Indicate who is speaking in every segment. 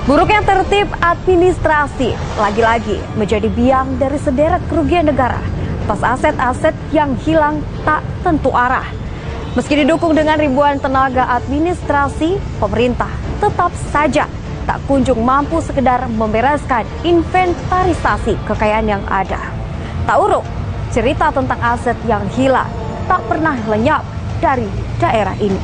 Speaker 1: Buruknya tertib administrasi lagi-lagi menjadi biang dari sederet kerugian negara atas aset-aset yang hilang tak tentu arah. Meski didukung dengan ribuan tenaga administrasi, pemerintah tetap saja tak kunjung mampu sekedar membereskan inventarisasi kekayaan yang ada. Tak urung, cerita tentang aset yang hilang tak pernah lenyap dari daerah ini.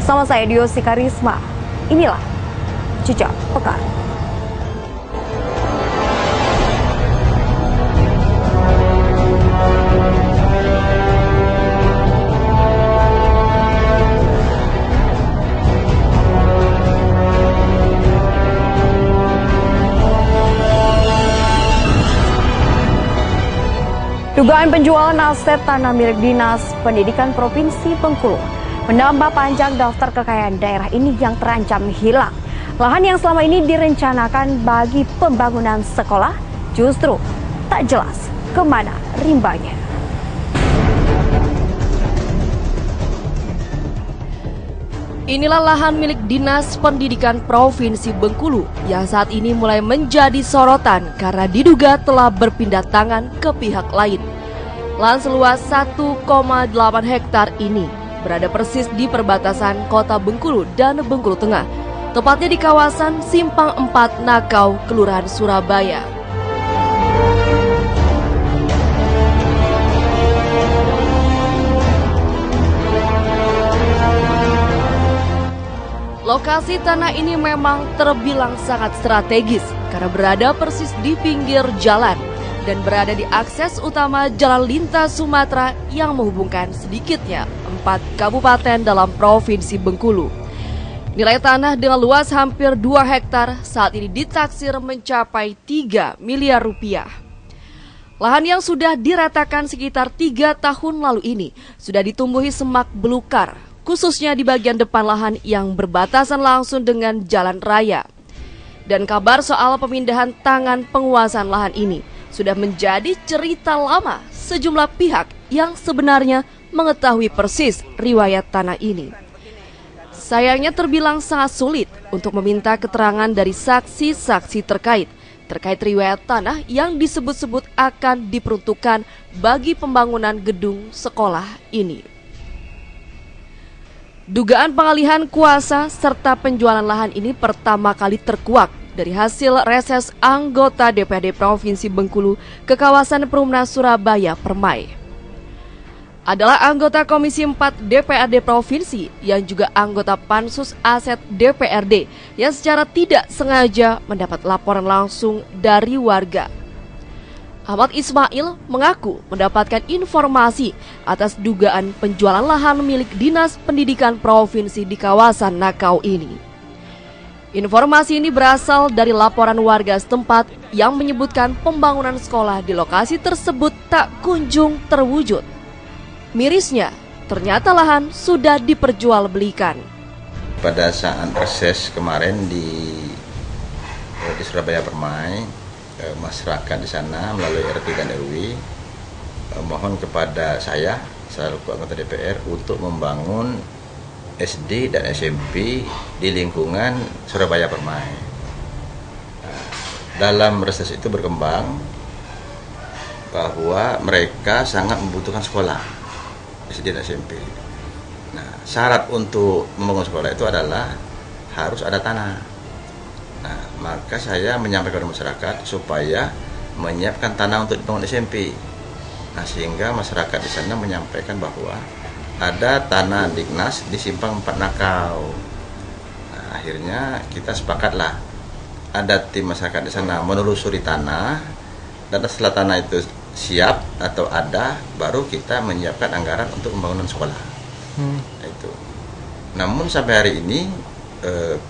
Speaker 1: Sama saya Diosi Karisma, inilah Jejak Pekan. Dugaan penjualan aset tanah milik Dinas Pendidikan Provinsi Bengkulu menambah panjang daftar kekayaan daerah ini yang terancam hilang. Lahan yang selama ini direncanakan bagi pembangunan sekolah justru tak jelas kemana rimbanya.
Speaker 2: Inilah lahan milik Dinas Pendidikan Provinsi Bengkulu yang saat ini mulai menjadi sorotan karena diduga telah berpindah tangan ke pihak lain. Lahan seluas 1,8 hektar ini berada persis di perbatasan Kota Bengkulu dan Bengkulu Tengah, tepatnya di kawasan Simpang 4 Nakau, Kelurahan Surabaya. Lokasi tanah ini memang terbilang sangat strategis karena berada persis di pinggir jalan dan berada di akses utama Jalan Lintas Sumatera yang menghubungkan sedikitnya 4 kabupaten dalam Provinsi Bengkulu. Nilai tanah dengan luas hampir 2 hektar saat ini ditaksir mencapai 3 miliar rupiah. Lahan yang sudah diratakan sekitar 3 tahun lalu ini sudah ditumbuhi semak belukar, khususnya di bagian depan lahan yang berbatasan langsung dengan jalan raya. Dan kabar soal pemindahan tangan penguasaan lahan ini sudah menjadi cerita lama sejumlah pihak yang sebenarnya mengetahui persis riwayat tanah ini. Sayangnya terbilang sangat sulit untuk meminta keterangan dari saksi-saksi terkait riwayat tanah yang disebut-sebut akan diperuntukkan bagi pembangunan gedung sekolah ini. Dugaan pengalihan kuasa serta penjualan lahan ini pertama kali terkuak dari hasil reses anggota DPRD Provinsi Bengkulu ke kawasan Perumnas Surabaya Permai. Adalah anggota Komisi 4 DPRD Provinsi yang juga anggota Pansus Aset DPRD yang secara tidak sengaja mendapat laporan langsung dari warga. Ahmad Ismail mengaku mendapatkan informasi atas dugaan penjualan lahan milik Dinas Pendidikan Provinsi di kawasan Nakau ini. Informasi ini berasal dari laporan warga setempat yang menyebutkan pembangunan sekolah di lokasi tersebut tak kunjung terwujud. Mirisnya, ternyata lahan sudah diperjualbelikan.
Speaker 3: Pada saat reses kemarin di Surabaya Permai, masyarakat di sana melalui RT dan RW mohon kepada saya selaku anggota DPR untuk membangun SD dan SMP di lingkungan Surabaya Permai. Dalam reses itu berkembang bahwa mereka sangat membutuhkan sekolah SD dan SMP. Nah, syarat untuk membangun sekolah itu adalah harus ada tanah. Nah, maka saya menyampaikan kepada masyarakat supaya menyiapkan tanah untuk dibangun SMP. Nah, sehingga masyarakat di sana menyampaikan bahwa ada tanah Dignas di Simpang 4 Nakau. Nah, akhirnya kita sepakatlah ada tim masyarakat di sana menelusuri tanah, dan setelah tanah itu siap atau ada, baru kita menyiapkan anggaran untuk pembangunan sekolah. Itu. Namun sampai hari ini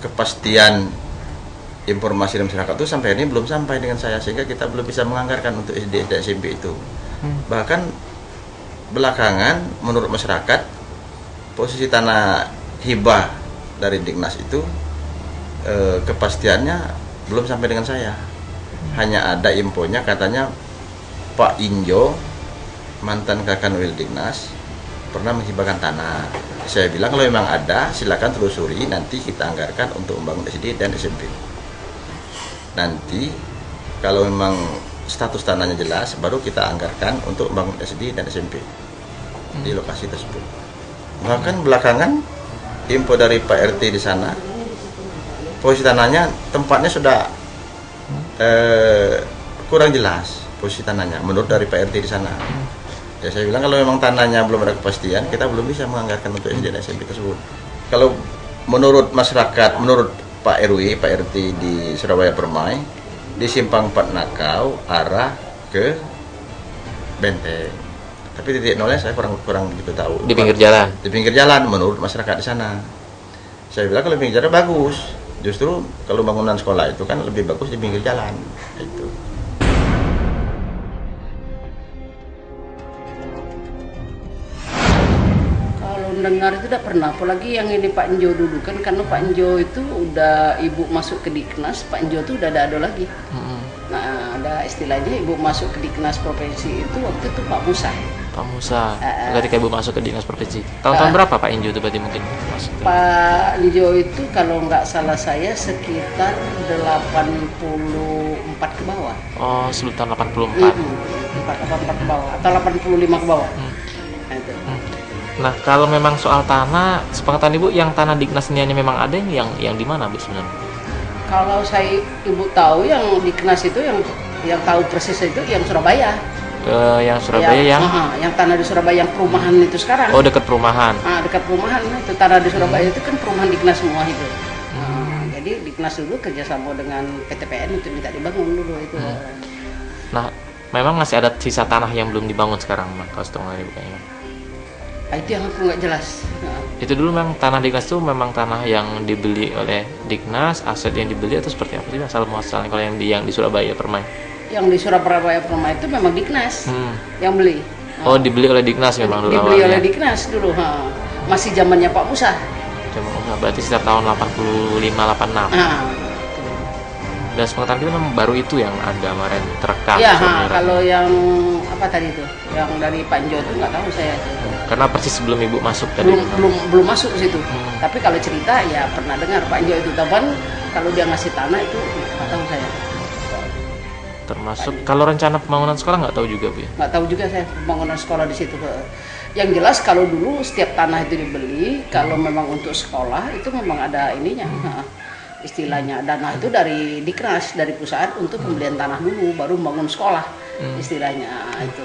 Speaker 3: kepastian informasi dari masyarakat itu sampai ini belum sampai dengan saya, sehingga kita belum bisa menganggarkan untuk SD dan SMP itu. Bahkan belakangan menurut masyarakat posisi tanah hibah dari Dignas itu kepastiannya belum sampai dengan saya. Hanya ada infonya katanya Pak Injo, mantan Kakanwil Dignas, pernah menghibahkan tanah. Saya bilang kalau memang ada silakan telusuri, nanti kita anggarkan untuk membangun SD dan SMP. nanti kalau memang status tanahnya jelas, baru kita anggarkan untuk bangun SD dan SMP di lokasi tersebut. Bahkan belakangan info dari Pak RT di sana, posisi tanahnya tempatnya sudah kurang jelas posisi tanahnya menurut dari Pak RT di sana. Ya saya bilang kalau memang tanahnya belum ada kepastian, kita belum bisa menganggarkan untuk SD dan SMP tersebut. Kalau menurut masyarakat, menurut Pak RW, Pak RT di Surabaya Permai, di Simpang 4 Nakau arah ke Benteng. Tapi titik nolnya saya kurang begitu tahu.
Speaker 4: Di pinggir jalan.
Speaker 3: Di pinggir jalan menurut masyarakat di sana. Saya bilang kalau pinggir jalan bagus. Justru kalau bangunan sekolah itu kan lebih bagus di pinggir jalan. Itu.
Speaker 5: Dengar itu tidak pernah, apalagi yang ini Pak Enjo dulu kan, karena Pak Enjo itu udah ibu masuk ke Diknas, Pak Enjo itu udah ada lagi. Nah, ada istilahnya ibu masuk ke Diknas provinsi itu waktu itu Pak Musa.
Speaker 4: Pak Musa, ketika ibu masuk ke Dinas Provinsi. Tahun-tahun berapa Pak Injo itu berarti mungkin masuk?
Speaker 5: Pak Enjo itu kalau nggak salah saya sekitar 84 ke bawah.
Speaker 4: Oh, sebelum tahun 84.
Speaker 5: 84 ke bawah atau 85 ke bawah. Nah, itu.
Speaker 4: Nah, kalau memang soal tanah, sepengetahuan Ibu, yang tanah Diknas ini memang ada yang di mana Bu sebenarnya?
Speaker 5: Kalau ibu tahu yang Diknas itu yang tahu persis itu yang Surabaya.
Speaker 4: Yang Surabaya
Speaker 5: yang tanah di Surabaya yang perumahan itu sekarang.
Speaker 4: Oh, dekat perumahan.
Speaker 5: Dekat perumahan itu tanah di Surabaya itu kan perumahan Diknas semua itu. Jadi Diknas dulu kerjasama dengan PTPN untuk minta dibangun dulu itu.
Speaker 4: Nah, memang masih ada sisa tanah yang belum dibangun sekarang, Mas Tonggal Ibu kayaknya.
Speaker 5: Itu yang aku nggak jelas.
Speaker 4: Itu dulu memang tanah Diknas itu memang tanah yang dibeli oleh Diknas, aset yang dibeli atau seperti apa sih asal muasalnya kalau yang di Surabaya Permai?
Speaker 5: Yang di Surabaya Permai itu memang Diknas yang beli.
Speaker 4: Oh, dibeli oleh Diknas memang dulu
Speaker 5: Dibeli
Speaker 4: awalnya.
Speaker 5: oleh Diknas dulu, masih zamannya Pak Musa.
Speaker 4: Berarti sekitar tahun 85-86. Dan sepengetahuan kita memang baru itu yang ada kemarin terekam.
Speaker 5: Iya, kalau yang apa tadi itu, yang dari Pak Enjo itu nggak tahu saya.
Speaker 4: Karena persis sebelum Ibu masuk tadi.
Speaker 5: Belum masuk ke situ. Tapi kalau cerita ya pernah dengar Pak Enjo itu, tapi kalau dia ngasih tanah itu nggak tahu saya.
Speaker 4: Termasuk kalau rencana pembangunan sekolah nggak tahu juga Bu ya?
Speaker 5: Nggak tahu juga saya pembangunan sekolah di situ. Yang jelas kalau dulu setiap tanah itu dibeli, kalau memang untuk sekolah itu memang ada ininya. Istilahnya dana itu dari Diknas, dari perusahaan untuk pembelian tanah dulu, baru membangun sekolah. Istilahnya itu.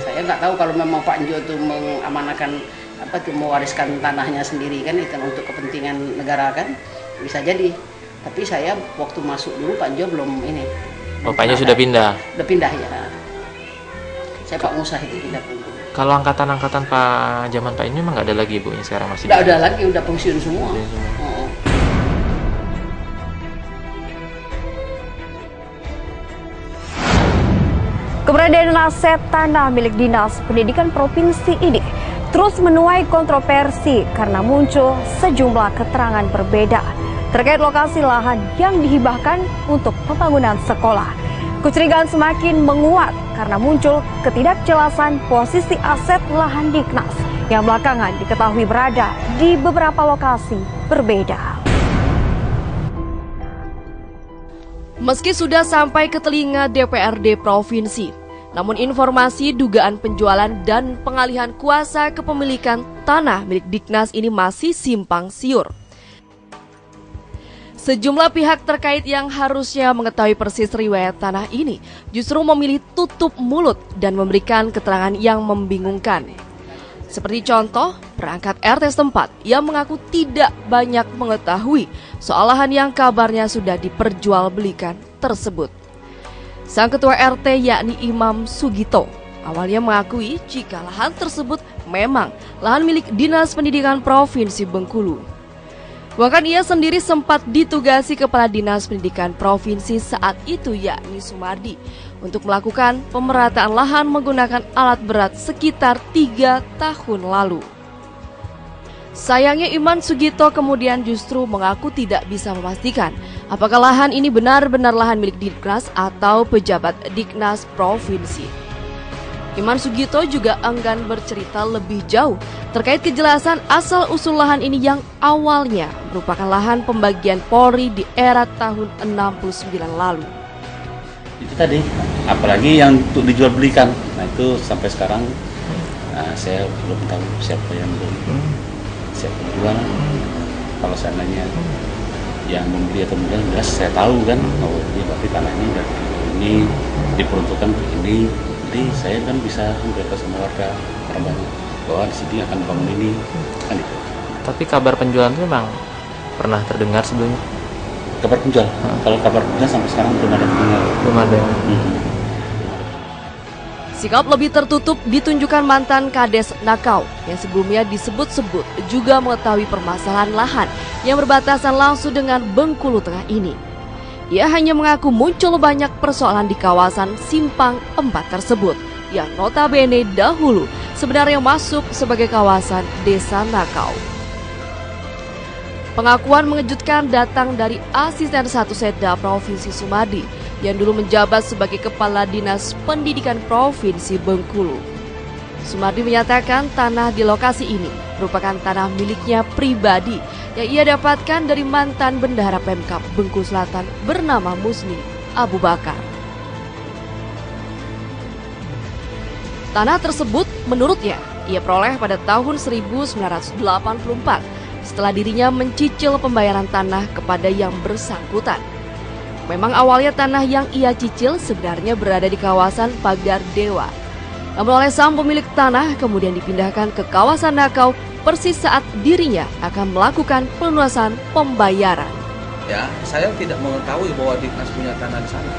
Speaker 5: Saya nggak tahu kalau memang Pak Enjo itu mengamanahkan mewariskan tanahnya sendiri kan, itu untuk kepentingan negara kan, bisa jadi. Tapi saya waktu masuk dulu Pak Enjo belum ini.
Speaker 4: Oh, Pak Enjo sudah pindah?
Speaker 5: Udah pindah ya. Saya Pak Musa itu pindah dulu.
Speaker 4: Kalau angkatan-angkatan Pak zaman Pak ini memang nggak ada lagi Bu, yang sekarang masih?
Speaker 5: Nggak ada lagi, udah pensiun semua.
Speaker 1: Keberadaan aset tanah milik Dinas Pendidikan Provinsi ini terus menuai kontroversi karena muncul sejumlah keterangan berbeda terkait lokasi lahan yang dihibahkan untuk pembangunan sekolah. Kecurigaan semakin menguat karena muncul ketidakjelasan posisi aset lahan Diknas yang belakangan diketahui berada di beberapa lokasi berbeda.
Speaker 2: Meski sudah sampai ke telinga DPRD Provinsi, namun informasi dugaan penjualan dan pengalihan kuasa kepemilikan tanah milik Diknas ini masih simpang siur. Sejumlah pihak terkait yang harusnya mengetahui persis riwayat tanah ini justru memilih tutup mulut dan memberikan keterangan yang membingungkan. Seperti contoh, perangkat RT setempat yang mengaku tidak banyak mengetahui soal lahan yang kabarnya sudah diperjualbelikan tersebut. Sang ketua RT yakni Imam Sugito awalnya mengakui jika lahan tersebut memang lahan milik Dinas Pendidikan Provinsi Bengkulu. Bahkan ia sendiri sempat ditugasi Kepala Dinas Pendidikan Provinsi saat itu yakni Sumardi untuk melakukan pemerataan lahan menggunakan alat berat sekitar 3 tahun lalu. Sayangnya Iman Sugito kemudian justru mengaku tidak bisa memastikan apakah lahan ini benar-benar lahan milik Diknas atau pejabat Diknas Provinsi. Iman Sugito juga enggan bercerita lebih jauh terkait kejelasan asal-usul lahan ini yang awalnya merupakan lahan pembagian Polri di era tahun 69 lalu.
Speaker 6: Itu tadi, apalagi yang untuk dijual belikan. Nah itu sampai sekarang saya belum tahu siapa yang beli, siapa yang jual. Kalau seandainya yang membeli atau menjual, jelas saya tahu kan, oh ini berarti tanah ini dari ini diperuntukkan untuk ini. Jadi saya kan bisa memberitahu sama warga orang banyak bahwa di sini akan bangun ini, kan itu.
Speaker 4: Tapi kabar penjualan itu memang pernah terdengar sebelumnya?
Speaker 6: Kabar penjual, kalau kabar penjual sampai sekarang belum ada pendengar.
Speaker 4: Belum ada.
Speaker 2: Sikap lebih tertutup ditunjukkan mantan Kades Nakau yang sebelumnya disebut-sebut juga mengetahui permasalahan lahan yang berbatasan langsung dengan Bengkulu Tengah ini. Ia hanya mengaku muncul banyak persoalan di kawasan Simpang 4 tersebut yang notabene dahulu sebenarnya masuk sebagai kawasan Desa Nakau. Pengakuan mengejutkan datang dari Asisten 1 Setda Provinsi Sumadi yang dulu menjabat sebagai Kepala Dinas Pendidikan Provinsi Bengkulu. Sumardi menyatakan tanah di lokasi ini merupakan tanah miliknya pribadi yang ia dapatkan dari mantan Bendahara Pemkab Bengkulu Selatan bernama Musni Abu Bakar. Tanah tersebut menurutnya ia peroleh pada tahun 1984 setelah dirinya mencicil pembayaran tanah kepada yang bersangkutan. Memang awalnya tanah yang ia cicil sebenarnya berada di kawasan Pagar Dewa. Namun oleh sang pemilik tanah kemudian dipindahkan ke kawasan Nakau persis saat dirinya akan melakukan pelunasan pembayaran.
Speaker 7: Ya, saya tidak mengetahui bahwa Diknas punya tanah di sana.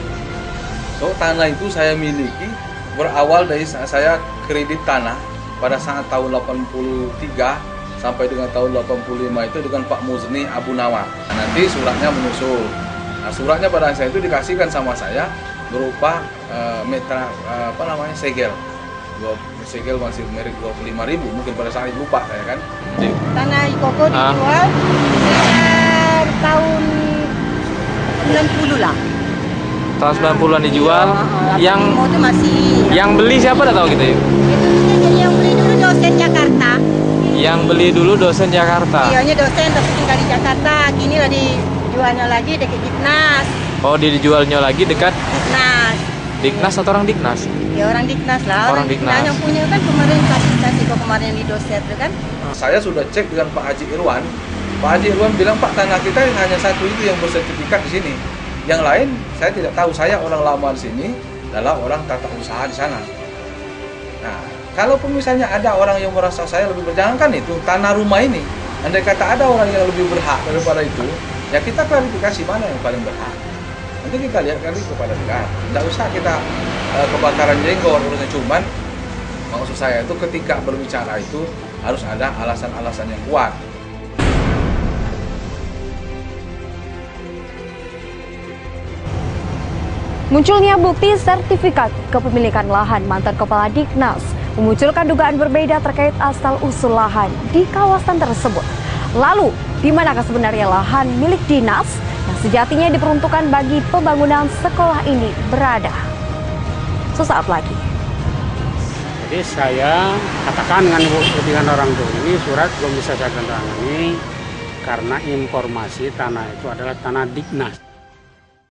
Speaker 7: So, tanah itu saya miliki berawal dari saya kredit tanah pada saat tahun 83 sampai dengan tahun 85 itu dengan Pak Musni Abu Nawar. Nah, nanti suratnya menyusul. Nah, suratnya pada saya itu dikasihkan sama saya berupa segel. Segel masih merek 25.000, mungkin pada saat itu lupa saya kan.
Speaker 8: Tanah Ikoko dijual sekitar tahun 90 lah.
Speaker 4: Tahun 90-an dijual. Yang
Speaker 8: itu masih.
Speaker 4: Yang beli siapa udah tahu gitu ya?
Speaker 8: Itu jadi yang beli dulu dosen Jakarta.
Speaker 4: Yang beli dulu dosen Jakarta.
Speaker 8: Iya, dosen tapi tinggal di Jakarta. Kini lah dijualnya lagi dekat Diknas.
Speaker 4: Oh, dijualnya lagi dekat
Speaker 8: Diknas.
Speaker 4: Diknas atau orang Diknas?
Speaker 8: Ya orang Diknas lah.
Speaker 4: Orang Diknas.
Speaker 8: Yang punya kan kemarin kasih kok kemarin di dosen itu kan.
Speaker 7: Saya sudah cek dengan Pak Haji Irwan. Pak Haji Irwan bilang, Pak, tanah kita hanya satu itu yang bersertifikat di sini. Yang lain saya tidak tahu. Saya orang lama di sini, adalah orang tata usaha di sana. Nah, kalau misalnya ada orang yang merasa saya lebih berjangan itu tanah rumah ini. Andai kata ada orang yang lebih berhak daripada itu, ya kita klarifikasi mana yang paling berhak. Nanti kita lihat kali kepada negara. Tidak usah kita kebakaran jenggot urusan, cuman maksud saya itu ketika berbicara itu harus ada alasan-alasan yang kuat.
Speaker 1: Munculnya bukti sertifikat kepemilikan lahan mantan Kepala Diknas memunculkan dugaan berbeda terkait asal-usul lahan di kawasan tersebut. Lalu, di manakah sebenarnya lahan milik dinas yang sejatinya diperuntukkan bagi pembangunan sekolah ini berada? Sesaat lagi.
Speaker 9: Jadi saya katakan dengan orang tua ini surat belum bisa saya tanda tangani karena informasi tanah itu adalah tanah Diknas.